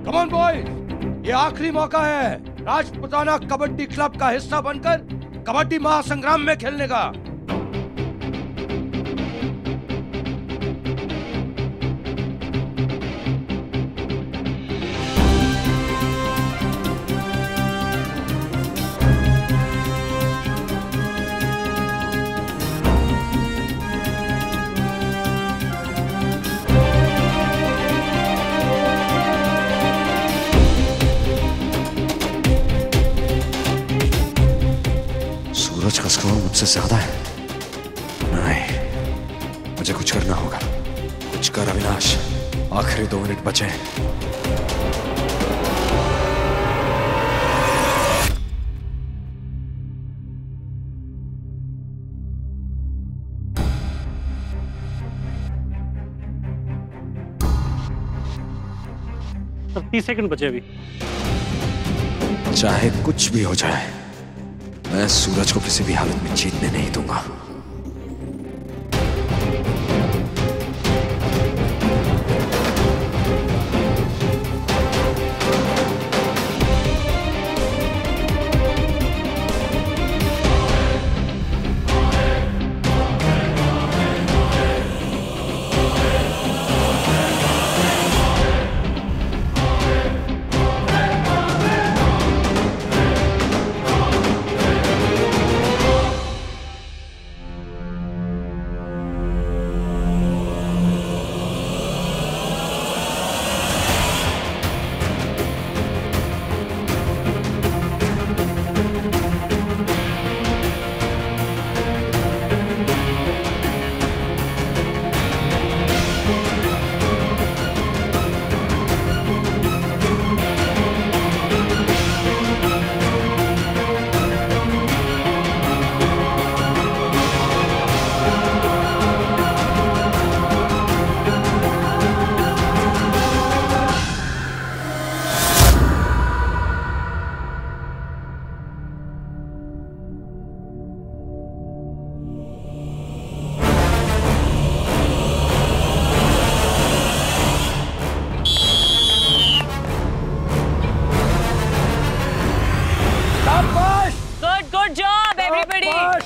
Come on boys, ये आखिरी मौका है राजपुताना कबड्डी क्लब का हिस्सा बनकर कबड्डी महासंग्राम में खेलने का। सूरज का स्कोर मुझसे ज्यादा है। नहीं, मुझे कुछ करना होगा। कुछ कर अविनाश, आखिरी 2 मिनट बचे हैं। अब 30 सेकंड बचे अभी। चाहे कुछ भी हो जाए, मैं सूरज को किसी भी हालत में जीतने नहीं दूंगा।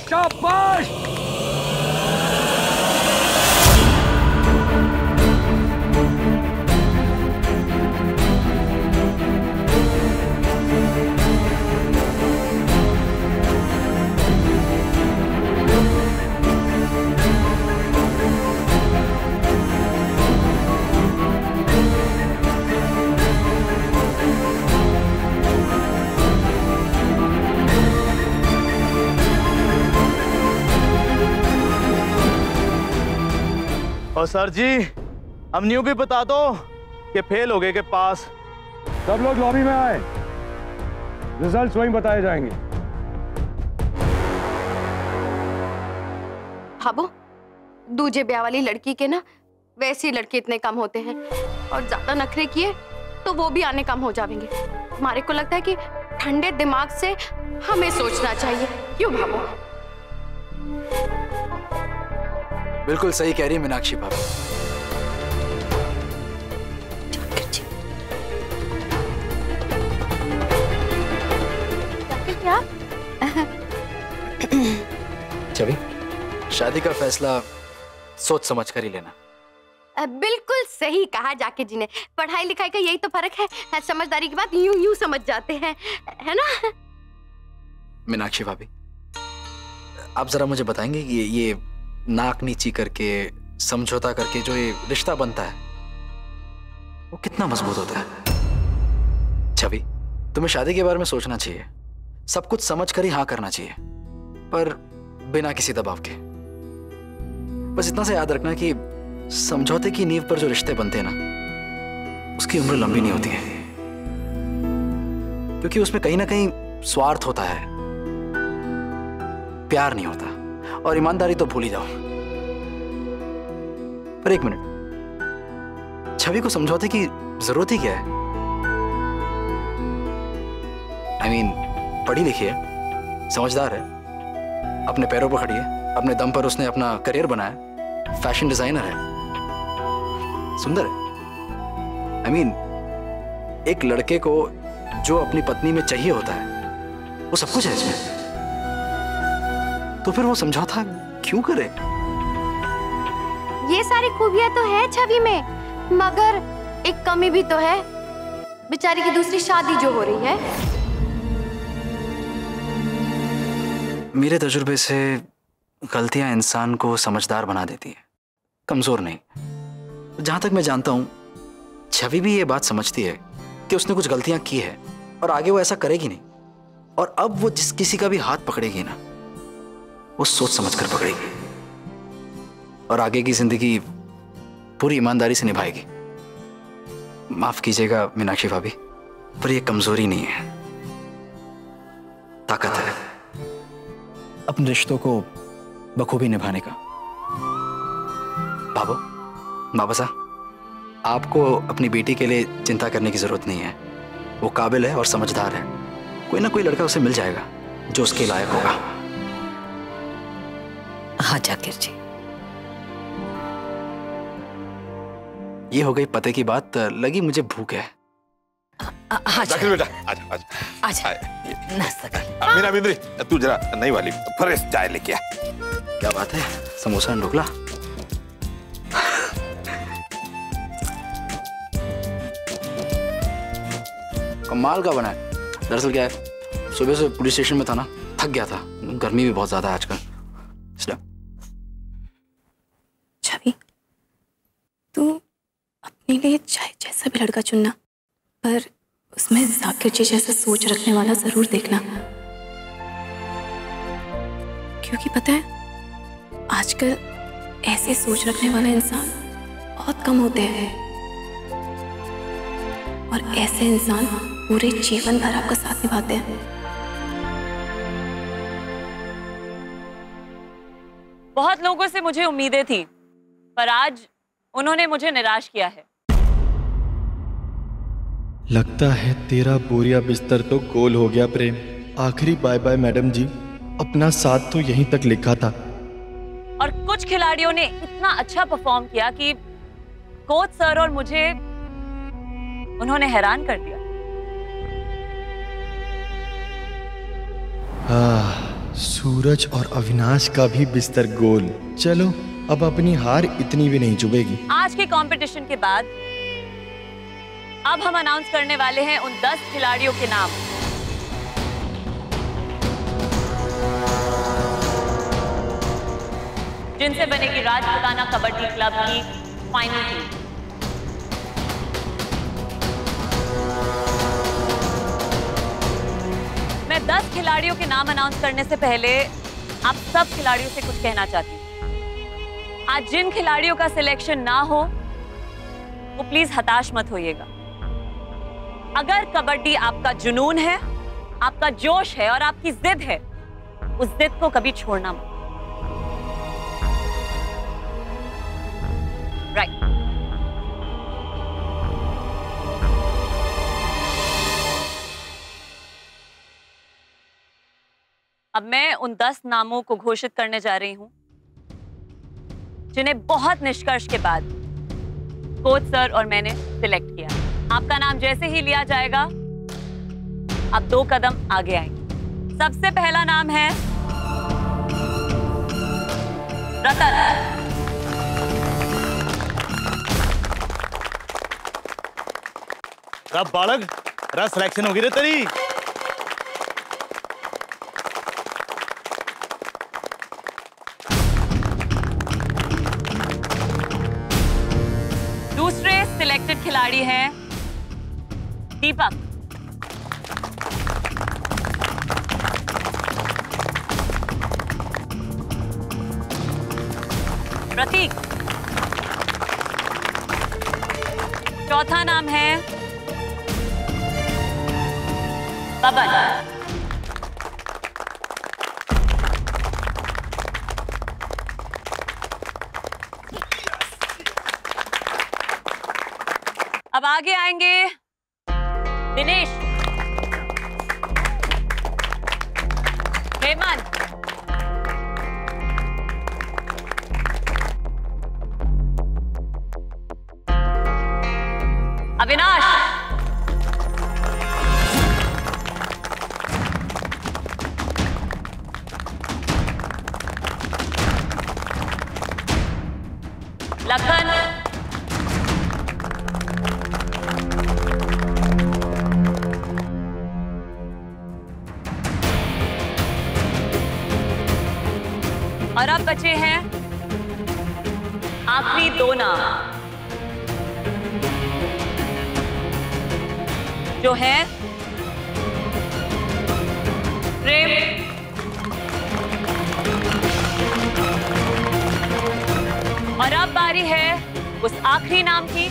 शाबाश। और सर जी, हम न्यू भी बता दो कि फेल हो गए के पास। सब लोग लॉबी में आए, रिजल्ट वहीं बताए जाएंगे। भाबो, दूजे ब्याह वाली लड़की के ना वैसे ही लड़के इतने कम होते हैं, और ज्यादा नखरे किए तो वो भी आने कम हो जाएंगे। हमारे को लगता है कि ठंडे दिमाग से हमें सोचना चाहिए, क्यों भाबो? बिल्कुल सही कह रही है मीनाक्षी भाभी। क्या? छवि, शादी का फैसला सोच समझ कर ही लेना। बिल्कुल सही कहा जाके जी ने। पढ़ाई लिखाई का यही तो फर्क है, समझदारी की बात यूं समझ जाते हैं, है ना? मीनाक्षी भाभी, आप जरा मुझे बताएंगे कि ये नाक नीची करके समझौता करके जो ये रिश्ता बनता है वो कितना मजबूत होता है। छवि, तुम्हें शादी के बारे में सोचना चाहिए, सब कुछ समझ कर ही हाँ करना चाहिए, पर बिना किसी दबाव के। बस इतना सा याद रखना कि समझौते की नींव पर जो रिश्ते बनते हैं ना, उसकी उम्र लंबी नहीं होती है, क्योंकि उसमें कहीं ना कहीं स्वार्थ होता है, प्यार नहीं होता। और ईमानदारी तो भूल ही जाओ। पर एक मिनट, छवि को समझौते की जरूरत ही क्या है? I mean, पढ़ी लिखी है, समझदार है, अपने पैरों पर खड़ी है, अपने दम पर उसने अपना करियर बनाया, फैशन डिजाइनर है, सुंदर है। I mean, एक लड़के को जो अपनी पत्नी में चाहिए होता है वो सब कुछ है इसमें, तो फिर वो समझौता क्यों करे? ये सारी खूबियां तो है छवि में, मगर एक कमी भी तो है, बेचारी की दूसरी शादी जो हो रही है। मेरे तजुर्बे से गलतियां इंसान को समझदार बना देती है, कमजोर नहीं। जहां तक मैं जानता हूं छवि भी ये बात समझती है कि उसने कुछ गलतियां की है और आगे वो ऐसा करेगी नहीं, और अब वो जिस किसी का भी हाथ पकड़ेगी ना वो सोच समझ कर पकड़ेगी और आगे की जिंदगी पूरी ईमानदारी से निभाएगी। माफ कीजिएगा मीनाक्षी भाभी, पर ये कमजोरी नहीं है, ताकत है अपने रिश्तों को बखूबी निभाने का। बाबा साहब, आपको अपनी बेटी के लिए चिंता करने की जरूरत नहीं है। वो काबिल है और समझदार है, कोई ना कोई लड़का उसे मिल जाएगा जो उसके लायक होगा। हाँ जाकिर जी, ये हो गई पते की बात, लगी मुझे भूख है। जाकिर बेटा आजा आजा आजा नाश्ता कर। मीना बिंद्री, तू जरा नई वाली फ्रेश चाय लेके आ। क्या बात है, समोसा एंड ढोकला। कमाल का बना है। दरअसल क्या है, सुबह से पुलिस स्टेशन में था ना, थक गया था, गर्मी भी बहुत ज्यादा है आजकल, इसलिए। छवि, तू अपने लिए चाहे जैसा भी लड़का चुनना, पर उसमें जाकिर जी जैसा सोच रखने वाला जरूर देखना, क्योंकि पता है आजकल ऐसे सोच रखने वाला इंसान बहुत कम होते हैं, और ऐसे इंसान पूरे जीवन भर आपका साथ निभाते हैं। बहुत लोगों से मुझे उम्मीदें थी, पर आज उन्होंने मुझे निराश किया है। लगता है तेरा बोरिया बिस्तर तो गोल हो गया प्रेम। आखिरी बाय बाय मैडम जी, अपना साथ तो यहीं तक लिखा था। और कुछ खिलाड़ियों ने इतना अच्छा परफॉर्म किया कि कोच सर और मुझे उन्होंने हैरान कर दिया। सूरज और अविनाश का भी बिस्तर गोल। चलो अब अपनी हार इतनी भी नहीं चुभेगी। आज के कंपटीशन के बाद अब हम अनाउंस करने वाले हैं उन 10 खिलाड़ियों के नाम। जिनसे बनेगी राजपुताना कबड्डी क्लब की फाइनल टीम। मैं 10 खिलाड़ियों के नाम अनाउंस करने से पहले आप सब खिलाड़ियों से कुछ कहना चाहती हूँ। आज जिन खिलाड़ियों का सिलेक्शन ना हो वो प्लीज हताश मत होइएगा। अगर कबड्डी आपका जुनून है, आपका जोश है और आपकी जिद है, उस जिद को कभी छोड़ना मत। राइट। अब मैं उन 10 नामों को घोषित करने जा रही हूं जिन्हें बहुत निष्कर्ष के बाद कोच सर और मैंने सिलेक्ट किया। आपका नाम जैसे ही लिया जाएगा आप 2 कदम आगे आएंगे। सबसे पहला नाम है रतन। अब बालक रस सिलेक्शन होगी रे तेरी। दूसरे सिलेक्टेड खिलाड़ी हैं दीपक। प्रतीक। चौथा नाम है बबन। अब आगे आएंगे दिनेश, हेमंत, अविनाश, और अब बचे हैं आखिरी 2 नाम, जो है प्रेम और अब बारी है उस आखिरी नाम की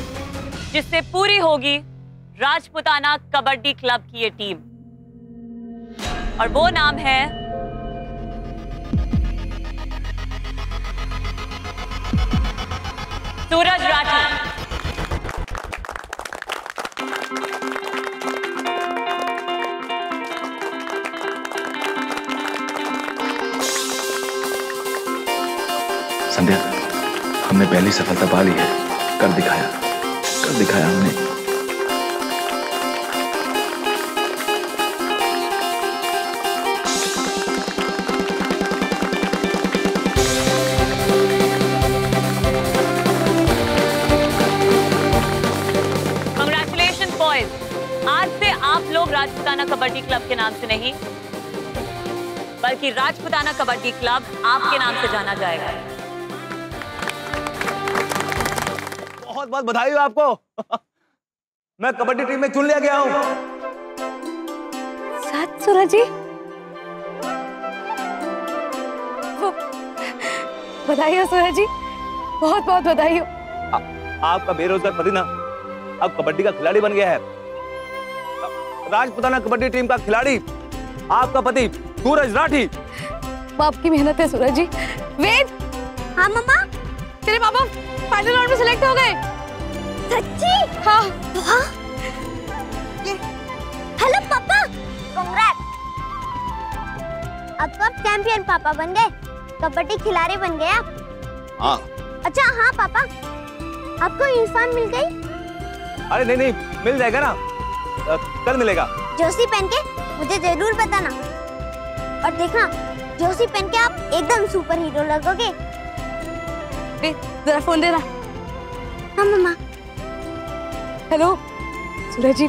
जिससे पूरी होगी राजपुताना कबड्डी क्लब की ये टीम, और वो नाम है सूरज राठी। संध्या, हमने पहली सफलता पा ली है। कर दिखाया हमने। Congratulations boys, आज से आप लोग राजपुताना कबड्डी क्लब के नाम से नहीं, बल्कि राजपुताना कबड्डी क्लब आपके नाम से जाना जाएगा। बहुत बहुत बधाई हो आपको। मैं कबड्डी टीम में चुन लिया गया हूँ। सच सूरज जी? बधाई हो सूरज जी, बहुत बहुत बधाई हो। आपका बेरोजगार पति ना अब कबड्डी का खिलाड़ी बन गया है। राजपुताना कबड्डी टीम का खिलाड़ी आपका पति सूरज राठी। आपकी मेहनत है सूरज जी। वेद। हाँ मम्मा, तेरे पापा फाइनल राउंड में सिलेक्ट हो गए। सच्ची? हाँ। हेलो पापा, कांग्रेट। अब तो आप चैंपियन पापा बन गए, कबड्डी खिलाड़ी बन गए आप। हाँ। अच्छा हाँ पापा, आपको यूनिफॉर्म मिल गई? अरे नहीं, मिल जाएगा ना, कल मिलेगा। जर्सी पहन के मुझे जरूर बताना, और देखना जर्सी पहन के आप एकदम सुपर हीरो लगोगे। जरा फोन देना। हाँ मम्मा। हेलो सूरज जी,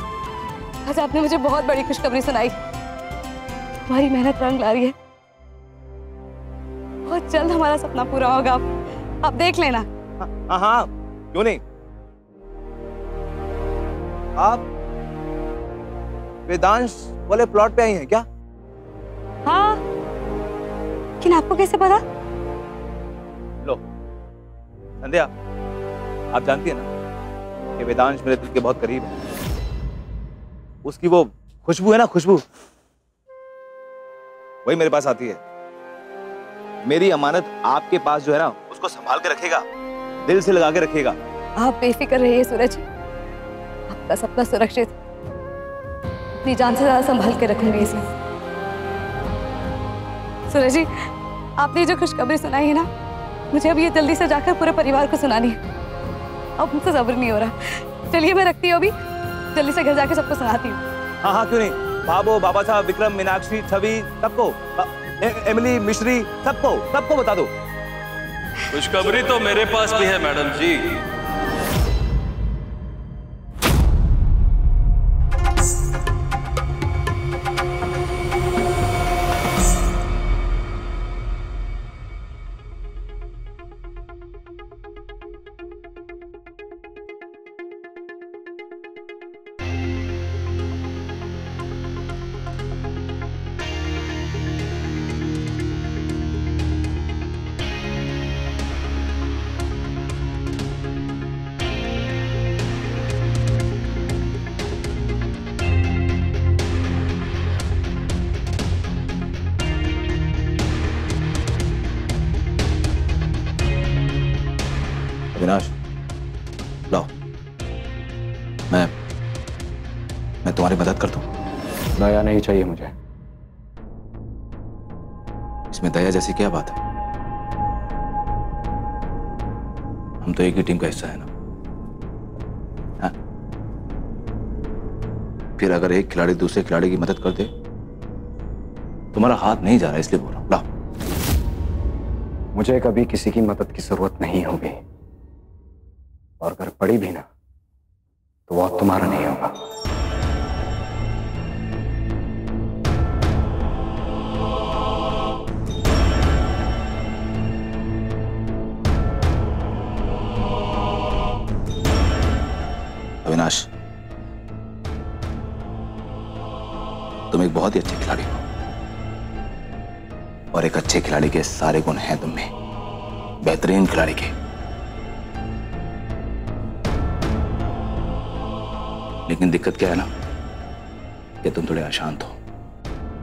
आज आपने मुझे बहुत बड़ी खुशखबरी सुनाई। हमारी मेहनत रंग ला रही है। बहुत जल्द हमारा सपना पूरा होगा। आप देख लेना। हाँ, क्यों नहीं। आप वेदांश वाले प्लॉट पे आई हैं क्या? हाँ, लेकिन आपको कैसे पता? लो संध्या, आप जानती है ना कि वेदांश मेरे दिल के बहुत करीब है। उसकी वो खुशबू है ना, खुशबू, वही मेरे पास आती है। मेरी अमानत आपके पास जो है ना, उसको संभाल के रखेगा, दिल से लगा के रखेगा। आप बेफिक्र रहिए सूरज जी, आपका सपना सुरक्षित। अपनी जान से ज्यादा संभाल के रखूंगी इसे। सूरज जी, आपने जो खुशखबरी सुनाई है ना, मुझे अब ये जल्दी से जाकर पूरे परिवार को सुनानी है। अब मुझसे सब्र नहीं हो रहा। चलिए मैं रखती हूँ अभी, जल्दी से घर जाके सबको सुनाती हूँ। हाँ, क्यों नहीं। बाबू, बाबा साहब, विक्रम, मीनाक्षी, छवि, सबको, एमिली, मिश्री, सबको बता दो। खुशखबरी तो मेरे पास भी है मैडम जी। अविनाश, लाओ, मैं तुम्हारी मदद कर दूं। दया नहीं चाहिए मुझे। इसमें दया जैसी क्या बात है? हम तो एक ही टीम का हिस्सा है ना। हाँ? फिर अगर एक खिलाड़ी दूसरे खिलाड़ी की मदद कर दे, तुम्हारा हाथ नहीं जा रहा, इसलिए बोल रहा हूं। लाओ। मुझे कभी किसी की मदद की जरूरत नहीं होगी, और अगर पड़ी भी ना तो वो तुम्हारा नहीं होगा। तुम एक बहुत ही अच्छे खिलाड़ी हो और एक अच्छे खिलाड़ी के सारे गुण हैं तुम में, बेहतरीन खिलाड़ी के। लेकिन दिक्कत क्या है ना कि तुम थोड़े अशांत हो,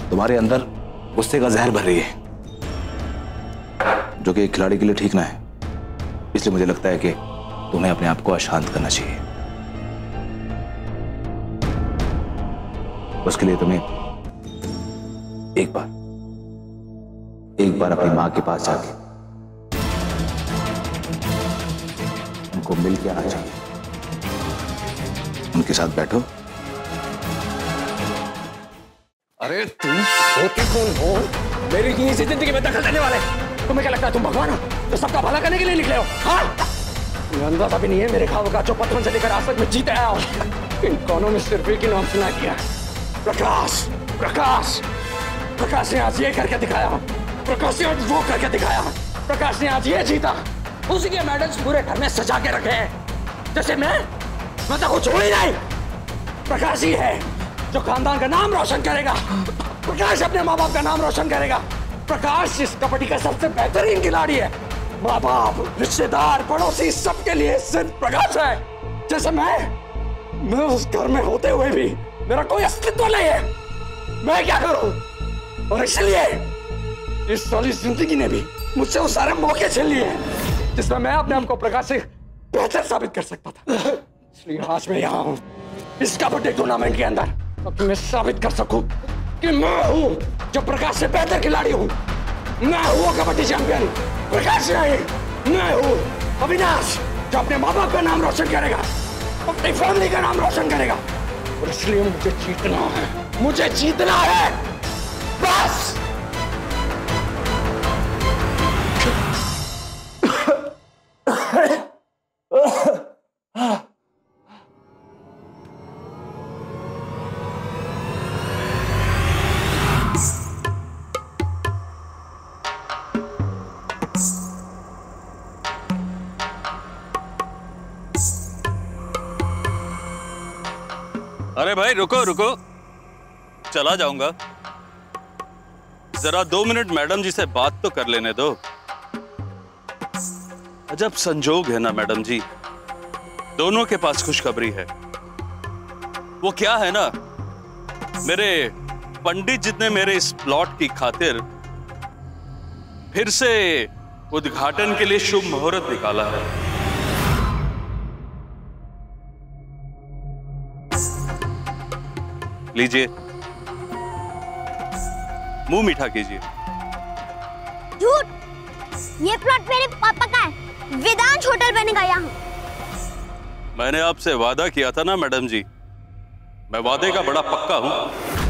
तुम्हारे अंदर गुस्से का जहर भर रही है, जो कि एक खिलाड़ी के लिए ठीक ना है। इसलिए मुझे लगता है कि तुम्हें अपने आप को अशांत करना चाहिए। उसके लिए तुम्हें एक बार अपनी मां के पास जाके उनको मिल के आना चाहिए। उनके साथ बैठो। अरे तुम होते कौन हो? मेरी किसी जिंदगी में दखल देने वाले? तुम्हें क्या लगता है तुम भगवान हो तो सबका भला करने के लिए निकले हो? हाँ? तुम्हें अंदाजा भी नहीं है मेरे खाब का जो बचपन से लेकर आज तक मैं जीते आया हूं। इन कानों में सिर्फ एक ही नाम सुना किया, प्रकाश। प्रकाश प्रकाश ने आज ये करके दिखाया, प्रकाश ने आज वो करके दिखाया, प्रकाश ने आज ये जीता। उसी के मेडल्स पूरे घर में सजा के रखे हैं। जैसे मैं तो कुछ हो ही नहीं। प्रकाश ही है जो खानदान का नाम रोशन करेगा। प्रकाश अपने माँ बाप का नाम रोशन करेगा। प्रकाश इस कबड्डी का सबसे बेहतरीन खिलाड़ी है। माँ बाप, रिश्तेदार, पड़ोसी सबके लिए सिर्फ प्रकाश है। जैसे मैं उस घर में होते हुए भी मेरा कोई अस्तित्व नहीं है। मैं क्या करूं? और इसलिए इस सारी जिंदगी ने भी मुझसे वो सारे मौके छीन लिए हैं जिसमें मैं अपने आप को प्रकाश से बेहतर साबित कर सकता था। इसलिए आज मैं यहाँ हूँ इस कबड्डी टूर्नामेंट के अंदर, ताकि मैं साबित कर सकूं कि मैं हूँ जो प्रकाश से बेहतर खिलाड़ी हूँ। मैं हूँ कबड्डी चैंपियन। प्रकाश नहीं, मैं हूँ अविनाश जो अपने माँ बाप का नाम रोशन करेगा, अपनी फैमिली का नाम रोशन करेगा। और इसलिए मुझे जीतना है, मुझे जीतना है बस। अरे भाई रुको रुको, चला जाऊंगा। जरा 2 मिनट मैडम जी से बात तो कर लेने दो। अजब संजोग है ना मैडम जी, दोनों के पास खुशखबरी है। वो क्या है ना, मेरे पंडित जी ने मेरे इस प्लॉट की खातिर फिर से उद्घाटन के लिए शुभ मुहूर्त निकाला है। लीजिए, मुंह मीठा कीजिए। झूठ, ये प्लॉट मेरे पापा का है। वेदांश होटल बनेगा यहाँ। मैंने आपसे वादा किया था ना मैडम जी, मैं वादे का बड़ा पक्का हूं।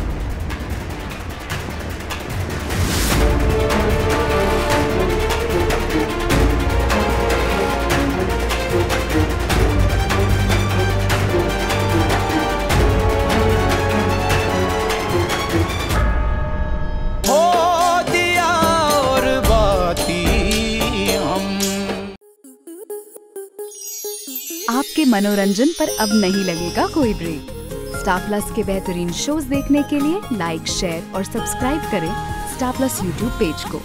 आपके मनोरंजन पर अब नहीं लगेगा कोई ब्रेक। स्टार प्लस के बेहतरीन शोज देखने के लिए लाइक, शेयर और सब्सक्राइब करें स्टार प्लस यूट्यूब पेज को।